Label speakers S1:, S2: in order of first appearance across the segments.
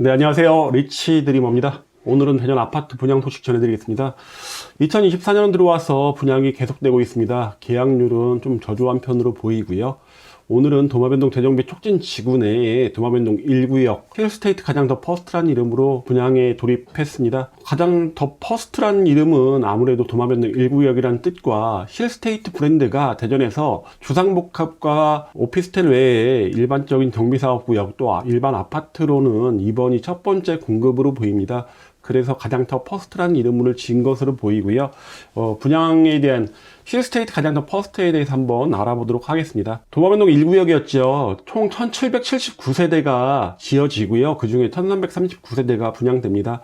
S1: 네, 안녕하세요. 리치 드리머입니다. 오늘은 대전 아파트 분양 소식 전해드리겠습니다. 2024년 들어와서 분양이 계속되고 있습니다. 계약률은 좀 저조한 편으로 보이고요. 오늘은 도마변동 대정비 촉진 지구 내에 도마변동 1구역 힐스테이트 가장 더 퍼스트라는 이름으로 분양에 돌입했습니다. 가장 더 퍼스트라는 이름은 아무래도 도마변동 1구역이라는 뜻과 힐스테이트 브랜드가 대전에서 주상복합과 오피스텔 외에 일반적인 정비사업구역 또 일반 아파트로는 이번이 첫 번째 공급으로 보입니다. 그래서 가장 더 퍼스트라는 이름을 지은 것으로 보이고요. 분양에 대한 힐스테이트 가장 더 퍼스트에 대해서 한번 알아보도록 하겠습니다. 도마변동 1구역이었죠. 총 1779세대가 지어지고요. 그 중에 1339세대가 분양됩니다.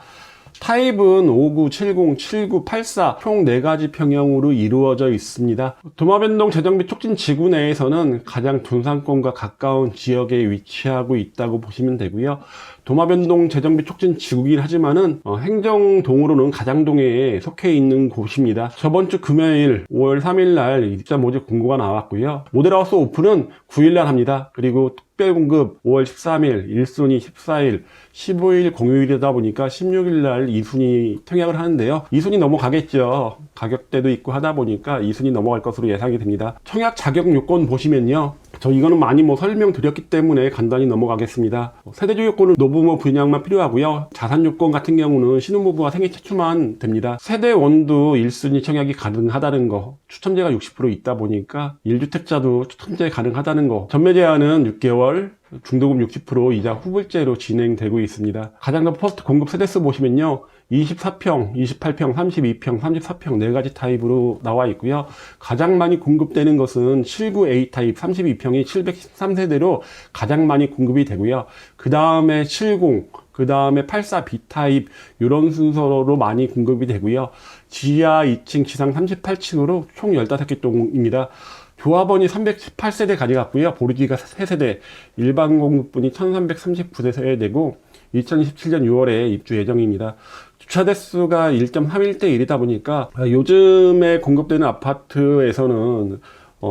S1: 타입은 59, 70, 79, 84 총 4가지 평형으로 이루어져 있습니다. 도마변동 재정비 촉진 지구 내에서는 가장 둔산권과 가까운 지역에 위치하고 있다고 보시면 되고요. 도마변동 재정비 촉진 지구이긴 하지만은 행정동으로는 가장동에 속해 있는 곳입니다. 저번 주 금요일 5월 3일 날 입자 모집 공고가 나왔고요. 모델하우스 오픈은 9일 날 합니다. 그리고 특별 공급 5월 13일, 1순위 14일, 15일 공휴일이다 보니까 16일 날 2순위 청약을 하는데요. 2순위 넘어가겠죠. 가격대도 있고 하다 보니까 2순위 넘어갈 것으로 예상이 됩니다. 청약 자격 요건 보시면요. 이거는 많이 설명드렸기 때문에 간단히 넘어가겠습니다. 세대주 요건은 노부모 분양만 필요하고요. 자산 요건 같은 경우는 신혼부부와 생애 최초만 됩니다. 세대원도 1순위 청약이 가능하다는 거, 추첨제가 60% 있다 보니까 1주택자도 추첨제 가능하다는 거, 전매 제한은 6개월, 중도금 60% 이자 후불제로 진행되고 있습니다. 가장 더 퍼스트 공급 세대수 보시면요. 24평, 28평, 32평, 34평 4가지 타입으로 나와 있고요. 가장 많이 공급되는 것은 79A 타입 32평이 713세대로 가장 많이 공급이 되고요. 그 다음에 70, 그 다음에 84B 타입 이런 순서로 많이 공급이 되고요. 지하 2층, 지상 38층으로 총 15개 동입니다. 조합원이 318세대 가져갔고요. 보르기가 3세대, 일반 공급분이 1339세대고 2027년 6월에 입주 예정입니다. 주차 대수가 1.31대 1이다 보니까 요즘에 공급되는 아파트에서는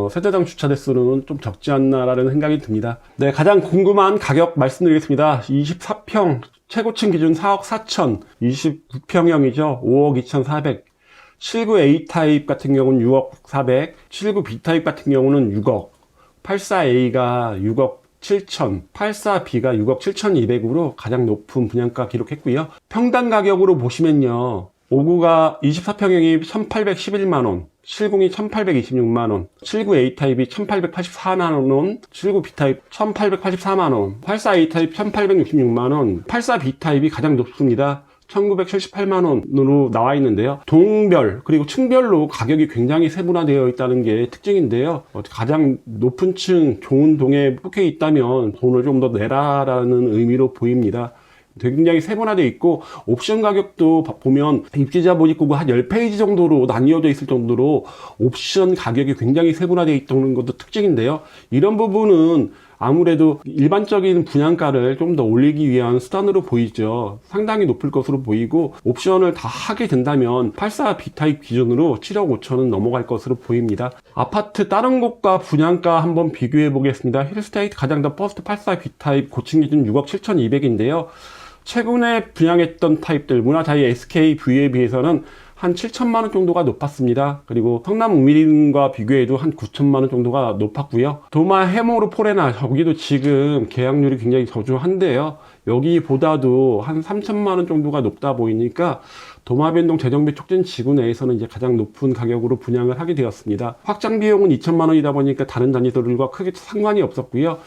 S1: 세대당 주차 대수는 좀 적지 않나라는 생각이 듭니다. 네, 가장 궁금한 가격 말씀드리겠습니다. 24평 최고층 기준 4억 4천, 29평형이죠. 5억 2,400. 79A 타입 같은 경우는 6억 400, 79B 타입 같은 경우는 6억, 84A가 6억 7천, 84B가 6억 7,200으로 가장 높은 분양가 기록했고요. 평당 가격으로 보시면요. 59가 24평형이 1,811만원, 70이 1,826만원, 79A 타입이 1,884만원, 79B 타입 1,884만원, 84A 타입 1,866만원, 84B 타입이 가장 높습니다. 1978만원으로 나와 있는데요. 동별 그리고 층별로 가격이 굉장히 세분화되어 있다는 게 특징인데요. 가장 높은 층 좋은 동에 속해 있다면 돈을 좀 더 내라라는 의미로 보입니다. 굉장히 세분화되어 있고 옵션 가격도 보면 입지자 모집구가 한 10페이지 정도로 나뉘어져 있을 정도로 옵션 가격이 굉장히 세분화되어 있다는 것도 특징인데요. 이런 부분은 아무래도 일반적인 분양가를 좀 더 올리기 위한 수단으로 보이죠. 상당히 높을 것으로 보이고 옵션을 다 하게 된다면 84B 타입 기준으로 7억 5천은 넘어갈 것으로 보입니다. 아파트 다른 곳과 분양가 한번 비교해 보겠습니다. 힐스테이트 가장 더 퍼스트 84B 타입 고층 기준 6억 7,200인데요. 최근에 분양했던 타입들 문화자이 SKV에 비해서는 한 7천만원 정도가 높았습니다. 그리고 성남 우미린과 비교해도 한 9천만원 정도가 높았고요. 도마 해모르 포레나 여기도 지금 계약률이 굉장히 저조한데요. 여기보다도 한 3천만원 정도가 높다 보이니까 도마변동 재정비 촉진 지구 내에서는 이제 가장 높은 가격으로 분양을 하게 되었습니다. 확장 비용은 2천만원이다 보니까 다른 단지들과 크게 상관이 없었고요.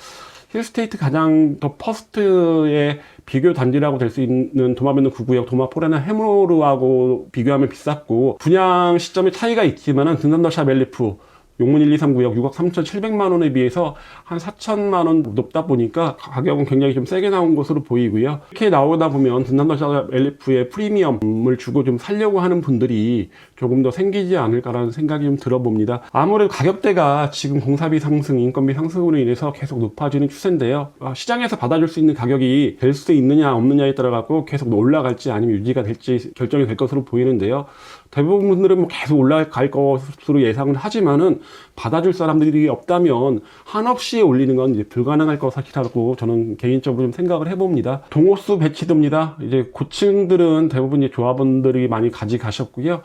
S1: 힐스테이트 가장 더 퍼스트의 비교 단지라고 될 수 있는 도마변동 9구역 도마포레나 해모르하고 비교하면 비쌌고 분양 시점의 차이가 있지만은 등산더샵 엘리프 용문 1, 2, 3구역 6억 3,700만원에 비해서 한 4천만원 높다 보니까 가격은 굉장히 좀 세게 나온 것으로 보이고요. 이렇게 나오다 보면 등산더샵 엘리프의 프리미엄을 주고 좀 살려고 하는 분들이 조금 더 생기지 않을까라는 생각이 좀 들어봅니다. 아무래도 가격대가 지금 공사비 상승, 인건비 상승으로 인해서 계속 높아지는 추세인데요. 시장에서 받아줄 수 있는 가격이 될 수 있느냐 없느냐에 따라 갖고 계속 올라갈지 아니면 유지가 될지 결정이 될 것으로 보이는데요. 대부분 분들은 뭐 계속 올라갈 것으로 예상을 하지만은 받아줄 사람들이 없다면 한없이 올리는 건 이제 불가능할 것이라고 저는 개인적으로 좀 생각을 해봅니다. 동호수 배치도입니다. 이제 고층들은 대부분 이제 조합원들이 많이 가져가셨고요.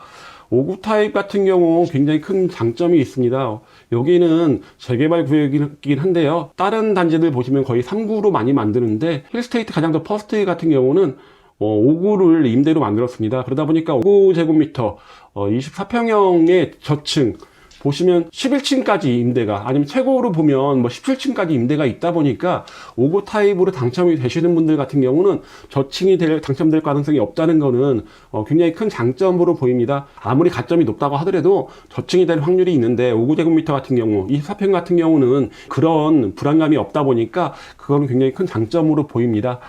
S1: 5구 타입 같은 경우 굉장히 큰 장점이 있습니다. 여기는 재개발 구역이긴 한데요. 다른 단지들 보시면 거의 3구로 많이 만드는데 힐스테이트 가장 더 퍼스트 같은 경우는 5구를 임대로 만들었습니다. 그러다 보니까 5제곱미터 24평형의 저층 보시면 11층까지 임대가, 아니면 최고로 보면 뭐 17층까지 임대가 있다 보니까 5구 타입으로 당첨이 되시는 분들 같은 경우는 저층이 당첨될 가능성이 없다는 거는 굉장히 큰 장점으로 보입니다. 아무리 가점이 높다고 하더라도 저층이 될 확률이 있는데 5구제곱미터 같은 경우, 24평 같은 경우는 그런 불안감이 없다 보니까 그거는 굉장히 큰 장점으로 보입니다.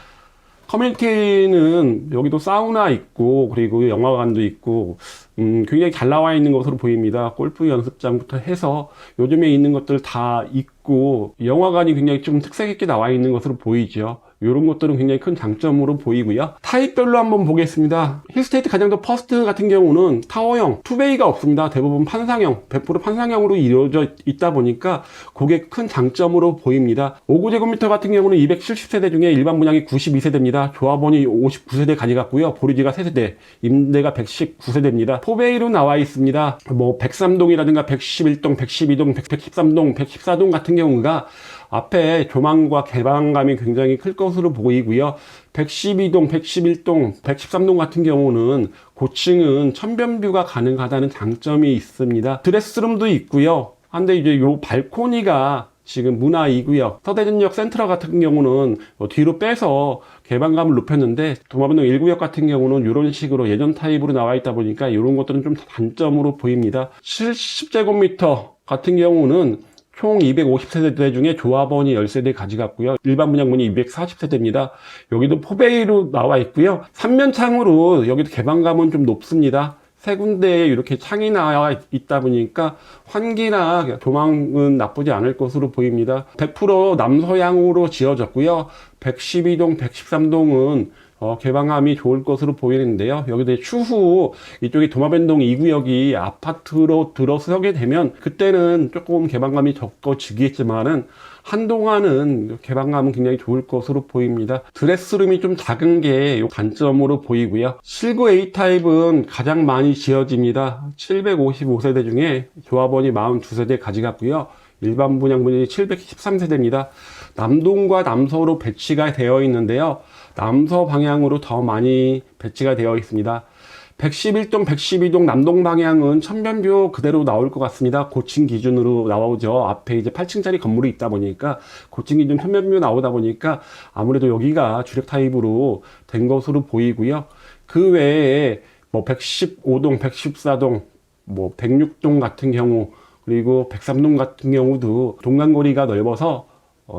S1: 커뮤니티는 여기도 사우나 있고 그리고 영화관도 있고 굉장히 잘 나와 있는 것으로 보입니다. 골프 연습장부터 해서 요즘에 있는 것들 다 있고 영화관이 굉장히 좀 특색 있게 나와 있는 것으로 보이죠. 이런 것들은 굉장히 큰 장점으로 보이고요. 타입별로 한번 보겠습니다. 힐스테이트 가장 더 퍼스트 같은 경우는 타워형, 투베이가 없습니다. 대부분 판상형, 100% 판상형으로 이루어져 있다 보니까 그게 큰 장점으로 보입니다. 5구제곱미터 같은 경우는 270세대 중에 일반 분양이 92세대입니다. 조합원이 59세대 가져갔고요. 보류지가 3세대, 임대가 119세대입니다. 포베이로 나와 있습니다. 뭐 103동이라든가 111동, 112동, 113동, 114동 같은 경우가 앞에 조망과 개방감이 굉장히 클 것으로 보이고요. 112동, 111동, 113동 같은 경우는 고층은 천변뷰가 가능하다는 장점이 있습니다. 드레스룸도 있고요. 근데 이제 요 발코니가 지금 문화 2구역, 서대전역 센트럴 같은 경우는 뒤로 빼서 개방감을 높였는데 도마변동 1구역 같은 경우는 이런 식으로 예전 타입으로 나와 있다 보니까 이런 것들은 좀 단점으로 보입니다. 70제곱미터 같은 경우는 총 250세대 중에 조합원이 10세대 가져갔고요. 일반 분양분이 240세대입니다. 여기도 포베이로 나와 있고요. 3면창으로 여기도 개방감은 좀 높습니다. 세 군데에 이렇게 창이 나와 있다 보니까 환기나 조망은 나쁘지 않을 것으로 보입니다. 100% 남서향으로 지어졌고요. 112동, 113동은 개방감이 좋을 것으로 보이는데요. 여기도 추후 이쪽이 도마변동 2구역이 아파트로 들어서게 되면 그때는 조금 개방감이 적어지겠지만은 한동안은 개방감은 굉장히 좋을 것으로 보입니다. 드레스룸이 좀 작은 게 단점으로 보이고요. 실구 A타입은 가장 많이 지어집니다. 755세대 중에 조합원이 42세대 가져갔고요. 일반 분양분이 713세대입니다. 남동과 남서로 배치가 되어 있는데요. 남서 방향으로 더 많이 배치가 되어 있습니다. 111동, 112동 남동 방향은 천변뷰 그대로 나올 것 같습니다. 고층 기준으로 나오죠. 앞에 이제 8층짜리 건물이 있다 보니까 고층 기준 천변뷰 나오다 보니까 아무래도 여기가 주력 타입으로 된 것으로 보이고요. 그 외에 뭐 115동, 114동, 뭐 106동 같은 경우 그리고 103동 같은 경우도 동간거리가 넓어서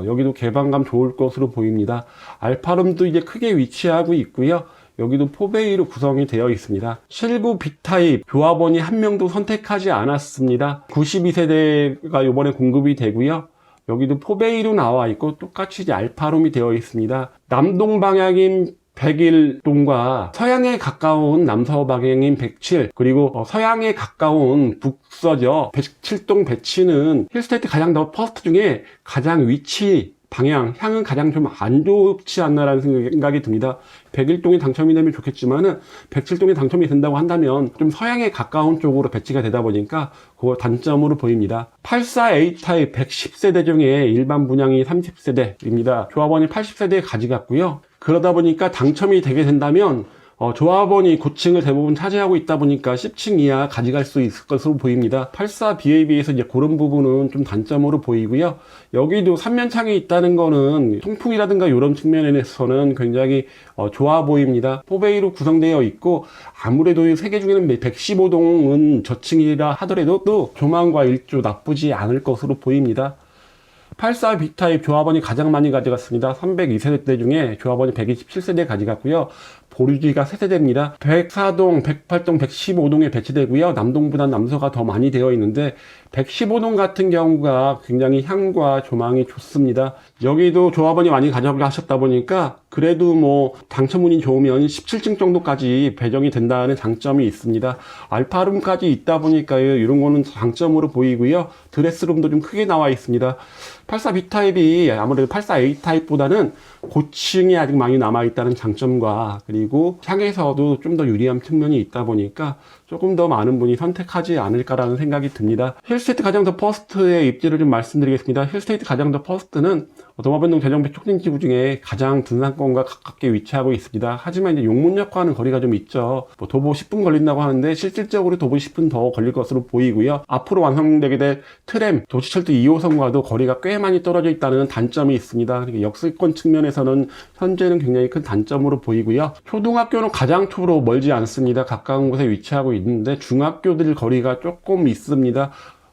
S1: 여기도 개방감 좋을 것으로 보입니다. 알파룸도 이제 크게 위치하고 있고요. 여기도 포베이로 구성이 되어 있습니다. 실구 B타입 조합원이 한 명도 선택하지 않았습니다. 92세대가 이번에 공급이 되고요. 여기도 포베이로 나와 있고 똑같이 이제 알파룸이 되어 있습니다. 남동 방향인 101동과 서양에 가까운 남서 방향인 107 그리고 서양에 가까운 북서죠. 107동 배치는 힐스테이트 가장 더 퍼스트 중에 가장 위치 방향, 향은 가장 좀 안 좋지 않나라는 생각이 듭니다. 101동이 당첨이 되면 좋겠지만은 107동이 당첨이 된다고 한다면 좀 서양에 가까운 쪽으로 배치가 되다 보니까 그거 단점으로 보입니다. 84A 타입 110세대 중에 일반 분양이 30세대입니다. 조합원이 80세대에 가져갔고요. 그러다 보니까 당첨이 되게 된다면 조합원이 고층을 대부분 차지하고 있다 보니까 10층 이하 가져갈 수 있을 것으로 보입니다. 84B에 비해서 이제 그런 부분은 좀 단점으로 보이고요. 여기도 3면창이 있다는 거는 통풍이라든가 이런 측면에서는 굉장히 좋아 보입니다. 포베이로 구성되어 있고 아무래도 세계 중에는 115동은 저층이라 하더라도 또 조망과 일조 나쁘지 않을 것으로 보입니다. 84B타입 조합원이 가장 많이 가져갔습니다. 302세대 중에 조합원이 127세대 가져갔고요. 보류지가 3세대입니다. 104동, 108동, 115동에 배치되고요. 남동보다 남서가 더 많이 되어 있는데 115동 같은 경우가 굉장히 향과 조망이 좋습니다. 여기도 조합원이 많이 가져가셨다 보니까 그래도 뭐 당첨운이 좋으면 17층 정도까지 배정이 된다는 장점이 있습니다. 알파룸까지 있다 보니까요. 이런 거는 장점으로 보이고요. 드레스룸도 좀 크게 나와 있습니다. 84B 타입이 아무래도 84A 타입보다는 고층이 아직 많이 남아있다는 장점과 그리고 향에서도 좀 더 유리한 측면이 있다 보니까 조금 더 많은 분이 선택하지 않을까라는 생각이 듭니다. 힐스테이트 가장 더 퍼스트의 입지를 좀 말씀드리겠습니다. 힐스테이트 가장 더 퍼스트는 도마변동 대정비 촉진지구 중에 가장 등산권과 가깝게 위치하고 있습니다. 하지만 이제 용문역과는 거리가 좀 있죠. 뭐 도보 10분 걸린다고 하는데 실질적으로 도보 10분 더 걸릴 것으로 보이고요. 앞으로 완성되게 될 트램, 도시철도 2호선과도 거리가 꽤 많이 떨어져 있다는 단점이 있습니다. 그러니까 역세권 측면에서는 현재는 굉장히 큰 단점으로 보이고요. 초등학교는 가장 초로 멀지 않습니다. 가까운 곳에 위치하고 있는데 중학교들 거리가 조금 있습니다.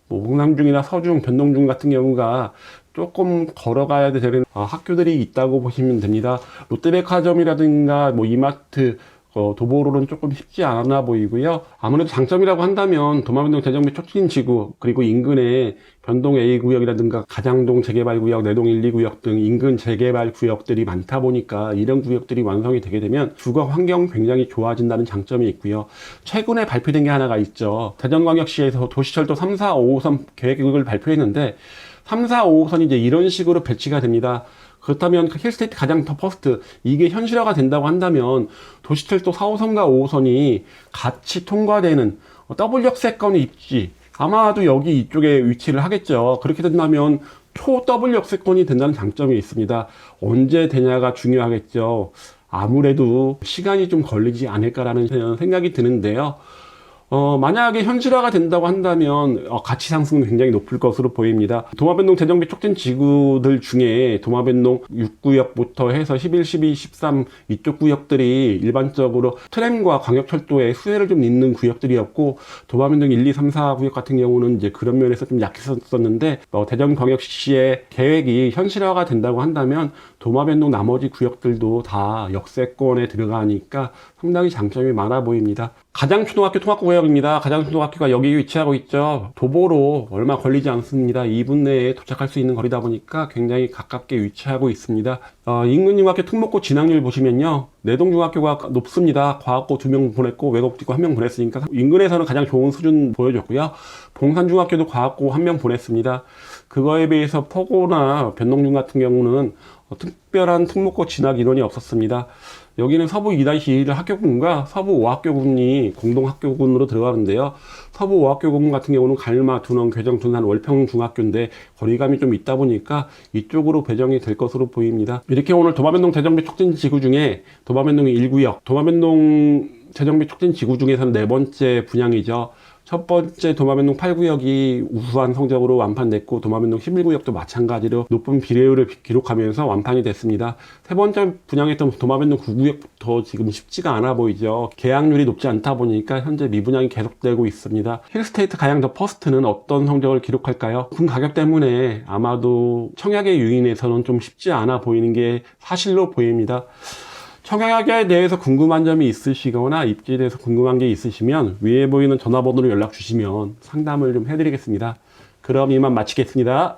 S1: 뭐 홍남중이나 서중, 변동중 같은 경우가 조금 걸어가야 되는 학교들이 있다고 보시면 됩니다. 롯데백화점이라든가 뭐 이마트, 도보로는 조금 쉽지 않아 보이고요. 아무래도 장점이라고 한다면 도마변동 대정비 촉진지구 그리고 인근에 변동 A구역이라든가 가장동 재개발구역, 내동 1, 2구역 등 인근 재개발 구역들이 많다 보니까 이런 구역들이 완성이 되게 되면 주거 환경 굉장히 좋아진다는 장점이 있고요. 최근에 발표된 게 하나가 있죠. 대전광역시에서 도시철도 3, 4, 5호선 계획을 발표했는데 3, 4, 5호선이 이제 이런 식으로 배치가 됩니다. 그렇다면 힐스테이트 가장 더 퍼스트 이게 현실화가 된다고 한다면 도시철도 4호선과 5호선이 같이 통과되는 더블 역세권 입지 아마도 여기 이쪽에 위치를 하겠죠. 그렇게 된다면 초 더블 역세권이 된다는 장점이 있습니다. 언제 되냐가 중요하겠죠. 아무래도 시간이 좀 걸리지 않을까라는 생각이 드는데요. 만약에 현실화가 된다고 한다면 가치 상승은 굉장히 높을 것으로 보입니다. 도마변동 대정비 촉진 지구들 중에 도마변동 6구역부터 해서 11, 12, 13 이쪽 구역들이 일반적으로 트램과 광역철도에 수혜를 좀 잇는 구역들이었고 도마변동 1, 2, 3, 4 구역 같은 경우는 이제 그런 면에서 좀 약했었는데 대전광역시의 계획이 현실화가 된다고 한다면 도마변동 나머지 구역들도 다 역세권에 들어가니까 상당히 장점이 많아 보입니다. 가장초등학교 통합구역입니다. 가장초등학교가 여기 위치하고 있죠. 도보로 얼마 걸리지 않습니다. 2분 내에 도착할 수 있는 거리다 보니까 굉장히 가깝게 위치하고 있습니다. 인근중학교 특목고 진학률 보시면요. 내동중학교가 높습니다. 과학고 2명 보냈고 외국직고 1명 보냈으니까 인근에서는 가장 좋은 수준 보여줬고요. 봉산중학교도 과학고 1명 보냈습니다. 그거에 비해서 포고나 변동중 같은 경우는 특별한 특목고 진학 인원이 없었습니다. 여기는 서부 2-1 학교군과 서부 5학교군이 공동 학교군으로 들어가는데요. 서부 5학교군 같은 경우는 갈마, 둔원, 괴정, 둔산, 월평 중학교인데 거리감이 좀 있다 보니까 이쪽으로 배정이 될 것으로 보입니다. 이렇게 오늘 도마변동 대정비 촉진 지구 중에 도마변동 1구역, 도마변동 대정비 촉진 지구 중에서는 네 번째 분양이죠. 첫 번째 도마변동 8구역이 우수한 성적으로 완판됐고 도마변동 11구역도 마찬가지로 높은 비례율을 기록하면서 완판이 됐습니다. 세 번째 분양했던 도마변동 9구역부터 지금 쉽지가 않아 보이죠. 계약률이 높지 않다 보니까 현재 미분양이 계속되고 있습니다. 힐스테이트 가장 더 퍼스트는 어떤 성적을 기록할까요? 높은 가격 때문에 아마도 청약의 유인에서는 좀 쉽지 않아 보이는 게 사실로 보입니다. 청약에 대해서 궁금한 점이 있으시거나 입지에 대해서 궁금한 게 있으시면 위에 보이는 전화번호로 연락 주시면 상담을 좀 해드리겠습니다. 그럼 이만 마치겠습니다.